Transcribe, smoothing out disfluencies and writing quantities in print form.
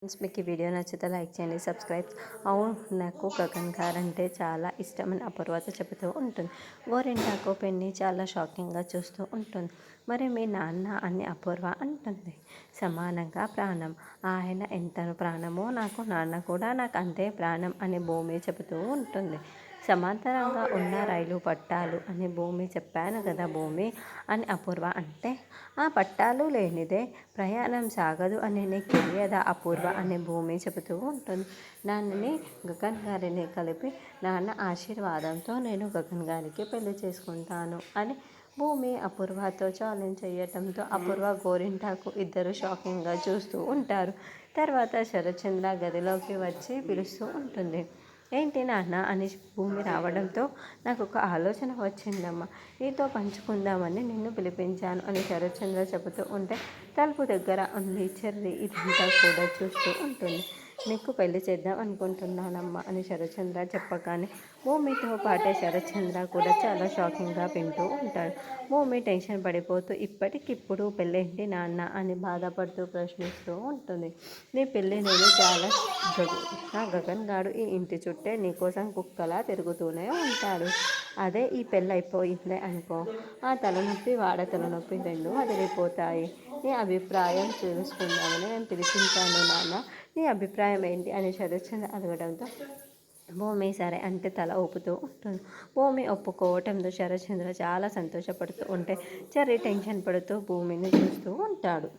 Friends, మీకు ఈ video నచ్చితే లైక్ చేయండి, సబ్స్క్రైబ్. అవును, నాకు గగన్ గారు అంటే చాలా ఇష్టమని అపూర్వత చెబుతూ ఉంటుంది. గోరింటాకు పెన్ని చాలా షాకింగ్గా చూస్తూ ఉంటుంది. మరి మీ నాన్న అని అపూర్వ అంటుంది. సమానంగా ప్రాణం, ఆయన ఎంత ప్రాణమో నాకు నాన్న కూడా నాకు అంతే ప్రాణం అని భూమి చెబుతూ ఉంటుంది. సమాంతరంగా ఉన్న రైలు పట్టాలు అని భూమి చెప్పాను కదా భూమి అని అపూర్వ అంటే, ఆ పట్టాలు లేనిదే ప్రయాణం సాగదు అని నీకు తెలియదా అపూర్వ అని భూమి చెబుతూ ఉంటుంది. నాన్నని గగన్ గారిని కలిపి నాన్న ఆశీర్వాదంతో నేను గగన్ గారికి పెళ్లి చేసుకుంటాను అని భూమి అపూర్వతో ఛాలెంజ్ చేయటంతో అపూర్వ గోరింటాకు ఇద్దరు షాకింగ్గా చూస్తూ ఉంటారు. తర్వాత శరత్చంద్ర గదిలోకి వచ్చి పిలుస్తూ ఉంటుంది. ఏంటి నాన్న అని భూమి రావడంతో నాకు ఒక ఆలోచన వచ్చిందమ్మా, నీతో పంచుకుందామని నిన్ను పిలిపించాను అని శరత్చంద్ర చెబుతూ ఉంటే తలుపు దగ్గర ఉంది చెర్రి ఇదంతా కూడా చూస్తూ ఉంటుంది. నీకు పెళ్లి చేద్దాం అనుకుంటున్నానమ్మా అని శరత్చంద్ర చెప్పగానే భూమితో పాటే శరత్చంద్ర కూడా చాలా షాకింగ్గా వింటూ ఉంటాడు. భూమి టెన్షన్ పడిపోతూ ఇప్పటికిప్పుడు పెళ్ళేంటి నాన్న అని బాధపడుతూ ప్రశ్నిస్తూ ఉంటుంది. నీ పెళ్ళి నేను చాలా గగన్ గాడు ఈ ఇంటి చుట్టే నీకోసం కుక్కలా తిరుగుతూనే ఉంటాడు. అదే ఈ పెళ్ళి అయిపోయిందే అనుకో, ఆ తలనొప్పి వాడ తలనొప్పి రెండు వదిలిపోతాయి. నీ అభిప్రాయం తెలుసుకుందామని నేను పిలిపించాను నాన్న, నీ అభిప్రాయం ఏంటి అని శరత్చంద్ర అడగడంతో భూమి సరే అంటే తల ఊపుతూ ఉంటుంది. భూమి ఒప్పుకోవటంతో శరత్చంద్ర చాలా సంతోషపడుతూ ఉంటే చెర్రీ టెన్షన్ పడుతూ భూమిని చూస్తూ ఉంటాడు.